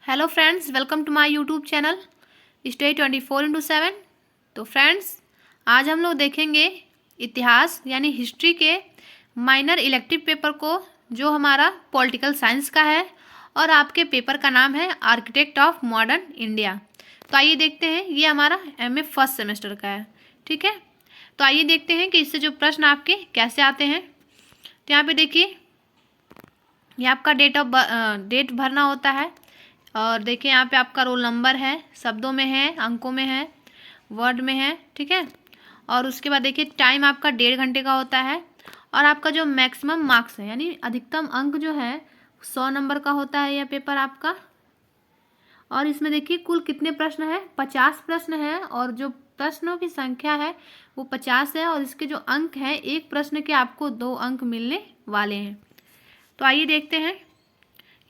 Hello friends, welcome to my YouTube channel stay 24/7। तो friends, आज हम लोग देखेंगे इतिहास यानी हिस्ट्री के माइनर इलेक्टिव पेपर को, जो हमारा पॉलिटिकल साइंस का है और आपके पेपर का नाम है आर्किटेक्ट ऑफ मॉडर्न इंडिया। तो आइए देखते हैं, ये हमारा एमए फर्स्ट सेमेस्टर का है। ठीक है, तो आइए देखते हैं कि इससे जो प्रश्न आपके कैसे आते हैं। तो यहाँ पे देखिए, ये आपका डेट भरना होता है और देखिए यहाँ पे आपका रोल नंबर है, शब्दों में है, अंकों में है, वर्ड में है। ठीक है, और उसके बाद देखिए टाइम आपका 1.5 घंटे का होता है और आपका जो मैक्सिमम मार्क्स है यानी अधिकतम अंक जो है 100 नंबर का होता है यह पेपर आपका। और इसमें देखिए कुल कितने प्रश्न है, 50 प्रश्न है और जो प्रश्नों की संख्या है वो 50 है और इसके जो अंक हैं, एक प्रश्न के आपको 2 अंक मिलने वाले हैं। तो आइए देखते हैं,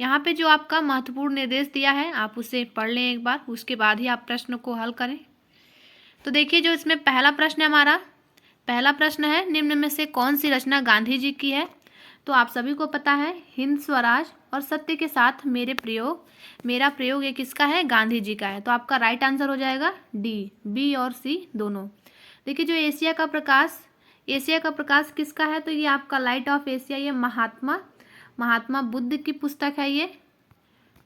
यहाँ पे जो आपका महत्वपूर्ण निर्देश दिया है आप उसे पढ़ लें एक बार, उसके बाद ही आप प्रश्न को हल करें। तो देखिए, जो इसमें पहला प्रश्न है हमारा, पहला प्रश्न है निम्न में से कौन सी रचना गांधी जी की है। तो आप सभी को पता है हिंद स्वराज और सत्य के साथ मेरा प्रयोग ये किसका है, गांधी जी का है। तो आपका राइट आंसर हो जाएगा डी, बी और सी दोनों। देखिए, जो एशिया का प्रकाश किसका है, तो ये आपका लाइट ऑफ एशिया, ये महात्मा बुद्ध की पुस्तक है ये।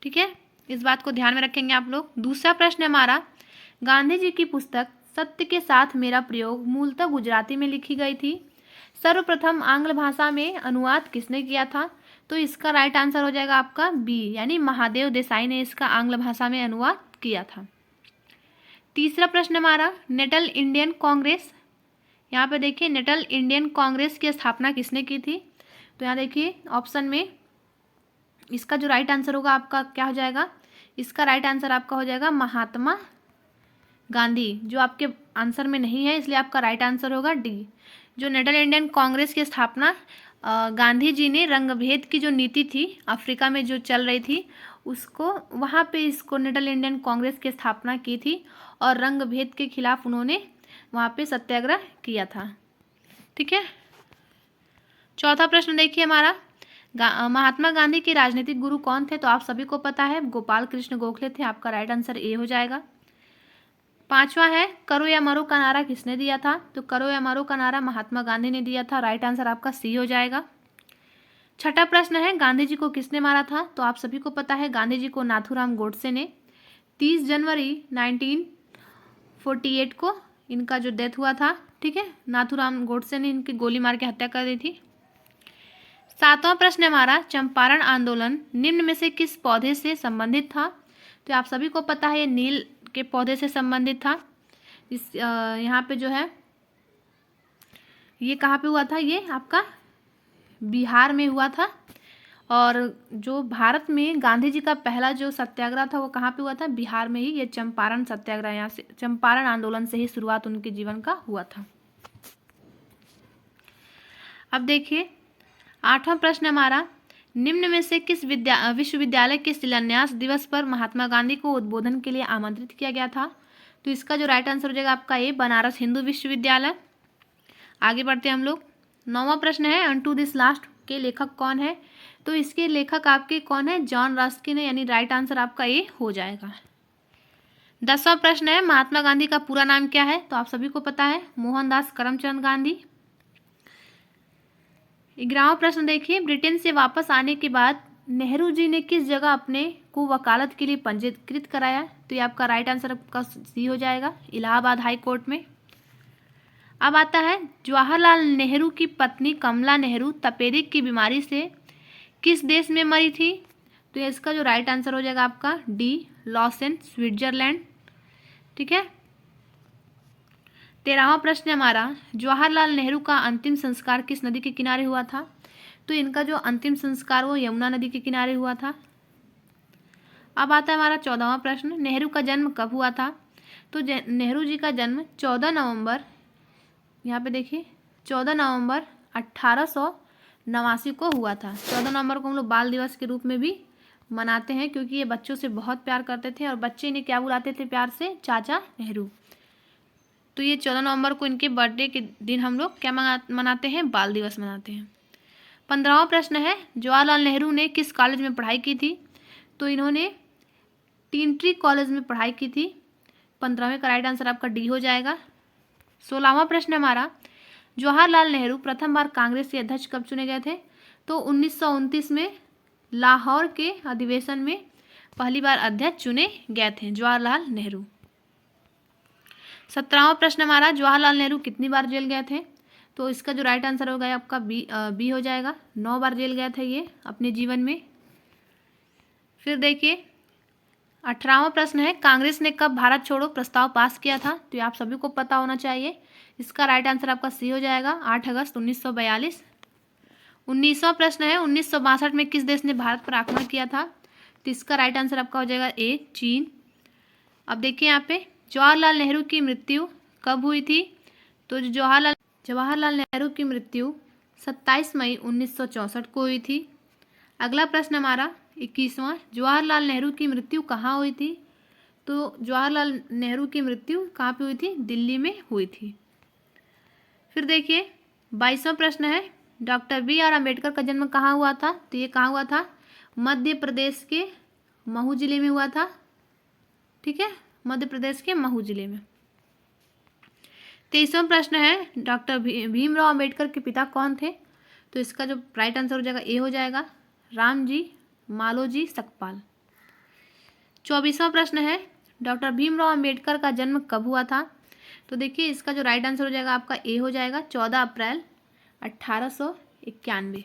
ठीक है, इस बात को ध्यान में रखेंगे आप लोग। दूसरा प्रश्न है हमारा, गांधी जी की पुस्तक सत्य के साथ मेरा प्रयोग मूलतः गुजराती में लिखी गई थी, सर्वप्रथम आंग्ल भाषा में अनुवाद किसने किया था। तो इसका राइट आंसर हो जाएगा आपका बी, यानी महादेव देसाई ने इसका आंग्ल भाषा में अनुवाद किया था। तीसरा प्रश्न हमारा, नेटल इंडियन कांग्रेस, यहाँ पे देखिए नेटल इंडियन कांग्रेस की स्थापना किसने की थी। तो यहाँ देखिए ऑप्शन में इसका जो राइट आंसर होगा आपका क्या हो जाएगा, इसका राइट आंसर आपका हो जाएगा महात्मा गांधी, जो आपके आंसर में नहीं है इसलिए आपका राइट आंसर होगा डी। जो नेटल इंडियन कांग्रेस की स्थापना गांधी जी ने रंगभेद की जो नीति थी अफ्रीका में जो चल रही थी उसको, वहाँ पे इसको नेटल इंडियन कांग्रेस की स्थापना की थी और रंगभेद के खिलाफ उन्होंने वहाँ पे सत्याग्रह किया था। ठीक है, चौथा प्रश्न देखिए हमारा, महात्मा गांधी के राजनीतिक गुरु कौन थे। तो आप सभी को पता है गोपाल कृष्ण गोखले थे, आपका राइट आंसर ए हो जाएगा। पांचवा है, करो या मरो का नारा किसने दिया था। तो करो या मरो का नारा महात्मा गांधी ने दिया था, राइट आंसर आपका सी हो जाएगा। छठा प्रश्न है, गांधी जी को किसने मारा था। तो आप सभी को पता है गांधी जी को नाथूराम गोडसे ने 30 जनवरी 1948 को इनका जो डेथ हुआ था। ठीक है, नाथूराम गोडसे ने इनकी गोली मार के हत्या कर दी थी। सातवां प्रश्न हमारा, चंपारण आंदोलन निम्न में से किस पौधे से संबंधित था। तो आप सभी को पता है ये नील के पौधे से संबंधित था। इस यहाँ पे जो है ये कहाँ पे हुआ था, ये आपका बिहार में हुआ था। और जो भारत में गांधी जी का पहला जो सत्याग्रह था वो कहाँ पे हुआ था, बिहार में ही। ये चंपारण सत्याग्रह, यहाँ से चंपारण आंदोलन से ही शुरुआत उनके जीवन का हुआ था। अब देखिए आठवां प्रश्न हमारा, निम्न में से किस विश्वविद्यालय के शिलान्यास दिवस पर महात्मा गांधी को उद्बोधन के लिए आमंत्रित किया गया था। तो इसका जो राइट आंसर हो जाएगा आपका ए, बनारस हिंदू विश्वविद्यालय। आगे बढ़ते हैं हम लोग। नौवां प्रश्न है, अनटू दिस लास्ट के लेखक कौन है। तो इसके लेखक आपके कौन है, जॉन रस्किन है, यानी राइट आंसर आपका ए हो जाएगा। 10वां प्रश्न है, महात्मा गांधी का पूरा नाम क्या है। तो आप सभी को पता है मोहनदास करमचंद गांधी। 11वां प्रश्न देखिए, ब्रिटेन से वापस आने के बाद नेहरू जी ने किस जगह अपने को वकालत के लिए पंजीकृत कराया। तो ये आपका राइट आंसर आपका सी हो जाएगा, इलाहाबाद हाई कोर्ट में। अब आता है, जवाहरलाल नेहरू की पत्नी कमला नेहरू तपेदिक की बीमारी से किस देश में मरी थी। तो इसका जो राइट आंसर हो जाएगा आपका डी, लॉसेन स्विट्जरलैंड। ठीक है, 13वां प्रश्न हमारा, जवाहरलाल नेहरू का अंतिम संस्कार किस नदी के किनारे हुआ था। तो इनका जो अंतिम संस्कार वो यमुना नदी के किनारे हुआ था। अब आता है हमारा 14वां प्रश्न, नेहरू का जन्म कब हुआ था। तो नेहरू जी का जन्म 14 नवंबर, यहाँ पे देखिए 14 नवंबर 1889 को हुआ था। 14 नवंबर को हम लोग बाल दिवस के रूप में भी मनाते हैं क्योंकि ये बच्चों से बहुत प्यार करते थे और बच्चे इन्हें क्या बुलाते थे प्यार से, चाचा नेहरू। तो ये 14 नवंबर को इनके बर्थडे के दिन हम लोग क्या मनाते हैं, बाल दिवस मनाते हैं। 15वां प्रश्न है, जवाहरलाल नेहरू ने किस कॉलेज में पढ़ाई की थी। तो इन्होंने टीनट्री कॉलेज में पढ़ाई की थी। 15वें का राइट आंसर आपका डी हो जाएगा। 16वां प्रश्न हमारा, जवाहरलाल नेहरू प्रथम बार कांग्रेस के अध्यक्ष कब चुने गए थे? तो 1929 में लाहौर के अधिवेशन में पहली बार अध्यक्ष चुने गए थे जवाहरलाल नेहरू। 17वां प्रश्न हमारा, जवाहरलाल नेहरू कितनी बार जेल गए थे? तो इसका जो राइट आंसर होगा आपका बी हो जाएगा। 9 बार जेल गए थे ये अपने जीवन में। फिर देखिए 18वां प्रश्न है, कांग्रेस ने कब भारत छोड़ो प्रस्ताव पास किया था? तो ये आप सभी को पता होना चाहिए। इसका राइट आंसर आपका सी हो जाएगा, 8 अगस्त 1942। 19वां प्रश्न है, 1962 में किस देश ने भारत पर आक्रमण किया था? तो इसका राइट आंसर आपका हो जाएगा ए, चीन। अब देखिए यहाँ पे जवाहरलाल नेहरू की मृत्यु कब हुई थी? तो जवाहरलाल नेहरू की मृत्यु 27 मई 1964 को हुई थी। अगला प्रश्न हमारा 21वां, जवाहरलाल नेहरू की मृत्यु कहाँ हुई थी? तो जवाहरलाल नेहरू की मृत्यु कहाँ पे हुई थी? दिल्ली में हुई थी। फिर देखिए 22वां प्रश्न है, डॉक्टर बी आर अम्बेडकर का जन्म कहाँ हुआ था? तो ये कहाँ हुआ था? मध्य प्रदेश के महू जिले में हुआ था। ठीक है, मध्य प्रदेश के महू जिले में। 23वां प्रश्न है, डॉक्टर भीमराव अम्बेडकर के पिता कौन थे? तो इसका जो राइट आंसर हो जाएगा ए हो जाएगा, रामजी मालोजी सकपाल। 24वां प्रश्न है, डॉक्टर भीमराव अम्बेडकर का जन्म कब हुआ था? तो देखिए इसका जो राइट आंसर हो जाएगा आपका ए हो जाएगा, 14 अप्रैल 1891।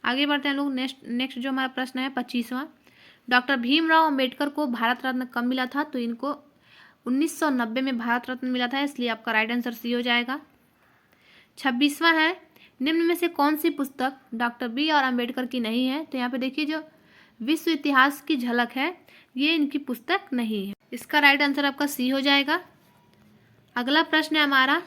आगे बढ़ते हैं लोग। नेक्स्ट जो हमारा प्रश्न है 25वां, डॉक्टर भीमराव अम्बेडकर को भारत रत्न कब मिला था? तो इनको 1990 में भारत रत्न मिला था, इसलिए आपका राइट आंसर सी हो जाएगा। 26वां है, निम्न में से कौन सी पुस्तक डॉक्टर बी आर अम्बेडकर की नहीं है? तो यहाँ पे देखिए जो विश्व इतिहास की झलक है ये इनकी पुस्तक नहीं है, इसका राइट आंसर आपका सी हो जाएगा। अगला प्रश्न है हमारा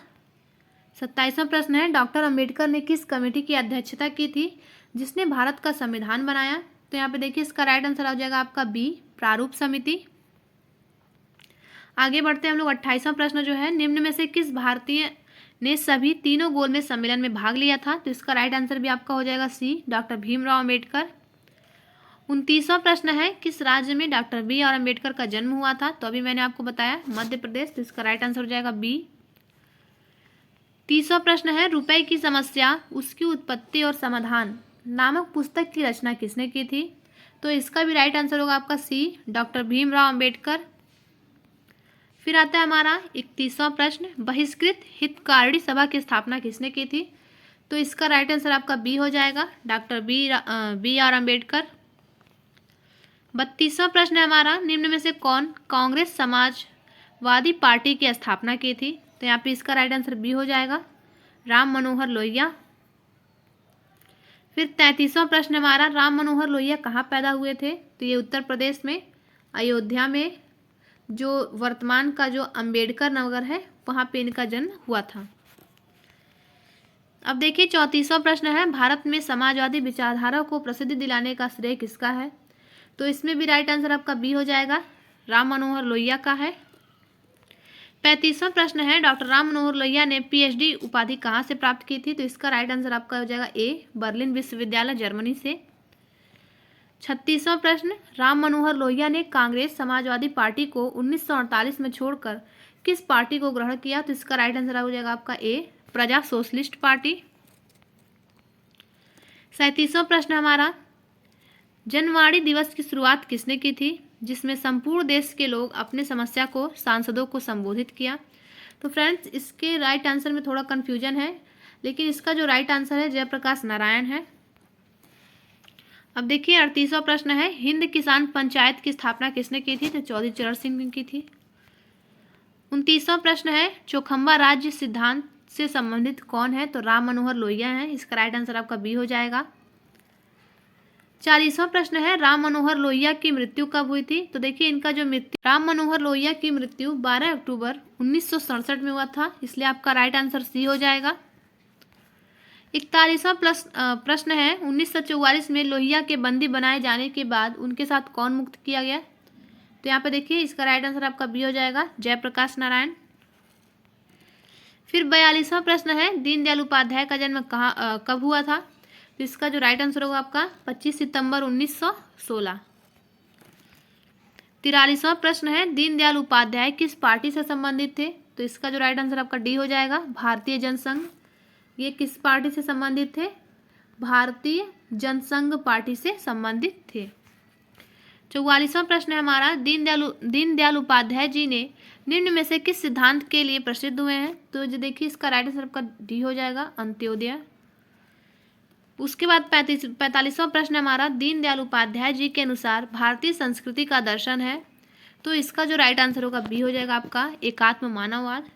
27वां प्रश्न है, डॉक्टर अम्बेडकर ने किस कमेटी की अध्यक्षता की थी जिसने भारत का संविधान बनाया? तो यहाँ पे देखिए इसका राइट आंसर हो जाएगा आपका बी, प्रारूप समिति। आगे बढ़ते हैं हम लोग। 28वां प्रश्न जो है, निम्न में से किस भारतीय ने सभी तीनों गोलमेज सम्मेलन में भाग लिया था? तो इसका राइट आंसर भी आपका हो जाएगा सी, डॉक्टर भीमराव अम्बेडकर। 29वां प्रश्न है, किस राज्य में डॉक्टर बी आर अम्बेडकर का जन्म हुआ था? तो अभी मैंने आपको बताया मध्य प्रदेश, तो इसका राइट आंसर हो जाएगा बी। 30वां प्रश्न है, रुपए की समस्या उसकी उत्पत्ति और समाधान नामक पुस्तक की रचना किसने की थी? तो इसका भी राइट आंसर होगा आपका सी, डॉक्टर भीमराव अम्बेडकर। फिर आता है हमारा 31वां प्रश्न, बहिष्कृत हितकारिणी सभा की स्थापना किसने की थी? तो इसका राइट आंसर आपका बी हो जाएगा, डॉक्टर बी आर अम्बेडकर। 32वां प्रश्न है हमारा, निम्न में से कौन कांग्रेस समाजवादी पार्टी की स्थापना की थी? तो यहाँ पे इसका राइट आंसर बी हो जाएगा, राम मनोहर लोहिया। फिर 33वां प्रश्न हमारा, राम मनोहर लोहिया कहाँ पैदा हुए थे? तो ये उत्तर प्रदेश में अयोध्या में, जो वर्तमान का जो अंबेडकर नगर है वहाँ पे इनका जन्म हुआ था। अब देखिए 34वां प्रश्न है, भारत में समाजवादी विचारधारा को प्रसिद्धि दिलाने का श्रेय किसका है? तो इसमें भी राइट आंसर आपका बी हो जाएगा, राम मनोहर लोहिया का है। 35वां प्रश्न है, डॉक्टर राम मनोहर लोहिया ने पीएचडी उपाधि कहाँ से प्राप्त की थी? तो इसका राइट आंसर आपका हो जाएगा ए, बर्लिन विश्वविद्यालय जर्मनी से। 36वां प्रश्न, राम मनोहर लोहिया ने कांग्रेस समाजवादी पार्टी को 1948 में छोड़कर किस पार्टी को ग्रहण किया? तो इसका राइट आंसर हो जाएगा आपका ए, प्रजा सोशलिस्ट पार्टी। 37वां प्रश्न हमारा, जनवाणी दिवस की शुरुआत किसने की थी जिसमें संपूर्ण देश के लोग अपने समस्या को सांसदों को संबोधित किया? तो फ्रेंड्स इसके राइट आंसर में थोड़ा कन्फ्यूजन है, लेकिन इसका जो राइट आंसर है जयप्रकाश नारायण है। अब देखिए 38वां प्रश्न है, हिंद किसान पंचायत की स्थापना किसने की थी? तो चौधरी चरण सिंह ने की थी। 29वां प्रश्न है, चौखंबा राज्य सिद्धांत से संबंधित कौन है? तो राम मनोहर लोहिया है, इसका राइट आंसर आपका बी हो जाएगा। 40वां प्रश्न है, राम मनोहर लोहिया की मृत्यु कब हुई थी? तो देखिए इनका जो मृत्यु, राम मनोहर लोहिया की मृत्यु 12 अक्टूबर 1967 में हुआ था, इसलिए आपका राइट आंसर सी हो जाएगा। 41वां प्रश्न है, 1944 में लोहिया के बंदी बनाए जाने के बाद उनके साथ कौन मुक्त किया गया? तो यहाँ पे देखिए इसका राइट आंसर आपका बी हो जाएगा, जयप्रकाश नारायण। फिर 42वां प्रश्न है, दीनदयाल उपाध्याय का जन्म कब हुआ था? तो इसका जो राइट आंसर होगा आपका 25 सितंबर 1916। 43वां प्रश्न है, दीनदयाल उपाध्याय किस पार्टी से संबंधित थे? तो इसका जो राइट आंसर आपका डी हो जाएगा, भारतीय जनसंघ। ये किस पार्टी से संबंधित थे? भारतीय जनसंघ पार्टी से संबंधित थे। 44वां प्रश्न है हमारा, दीनदयाल उपाध्याय जी ने निम्न में से किस सिद्धांत के लिए प्रसिद्ध हुए हैं? तो जो देखिए इसका राइट आंसर आपका डी हो जाएगा, अंत्योदय। उसके बाद 45वां प्रश्न है हमारा, दीनदयाल उपाध्याय जी के अनुसार भारतीय संस्कृति का दर्शन है। तो इसका जो राइट आंसर होगा बी हो जाएगा आपका, एकात्म मानववाद।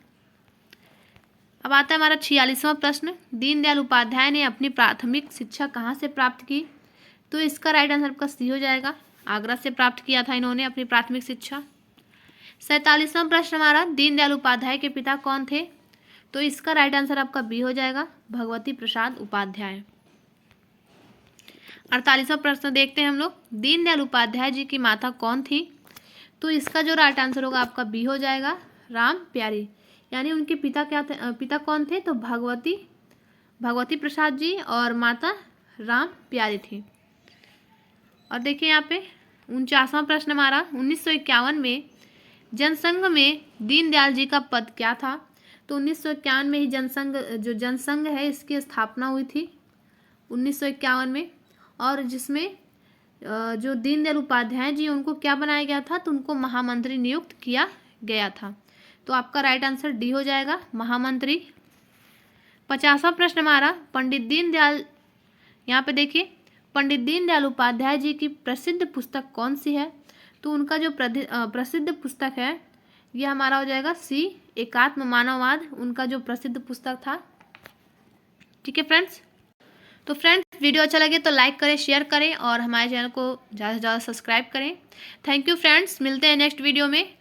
अब आता है हमारा 46वां प्रश्न, दीनदयाल उपाध्याय ने अपनी प्राथमिक शिक्षा कहाँ से प्राप्त की? तो इसका राइट आंसर आपका सी हो जाएगा, आगरा से प्राप्त किया था इन्होंने अपनी प्राथमिक शिक्षा। 47वां प्रश्न हमारा, दीनदयाल उपाध्याय के पिता कौन थे? तो इसका राइट आंसर आपका बी हो जाएगा, भगवती प्रसाद उपाध्याय। 48वां प्रश्न देखते हैं हम लोग, दीनदयाल उपाध्याय जी की माता कौन थी? तो इसका जो राइट आंसर होगा आपका बी हो जाएगा, राम प्यारी। यानी उनके पिता क्या थे, पिता कौन थे? तो भगवती प्रसाद जी और माता राम प्यारी थी। और देखिए यहाँ पे 49वां प्रश्न हमारा, 1951 में जनसंघ में दीनदयाल जी का पद क्या था? तो 1951 में ही जनसंघ है इसकी स्थापना हुई थी 1951 में, और जिसमें जो दीनदयाल उपाध्याय जी उनको क्या बनाया गया था? तो उनको महामंत्री नियुक्त किया गया था। तो आपका राइट आंसर डी हो जाएगा, महामंत्री। 50वां प्रश्न हमारा, पंडित दीनदयाल, यहाँ पे देखिए पंडित दीनदयाल उपाध्याय जी की प्रसिद्ध पुस्तक कौन सी है? तो उनका जो प्रसिद्ध पुस्तक है ये हमारा हो जाएगा सी, एकात्म मानववाद, उनका जो प्रसिद्ध पुस्तक था। ठीक है फ्रेंड्स, तो फ्रेंड्स वीडियो अच्छा लगे तो लाइक करें, शेयर करें और हमारे चैनल को ज़्यादा से ज़्यादा सब्सक्राइब करें। थैंक यू फ्रेंड्स, मिलते हैं नेक्स्ट वीडियो में।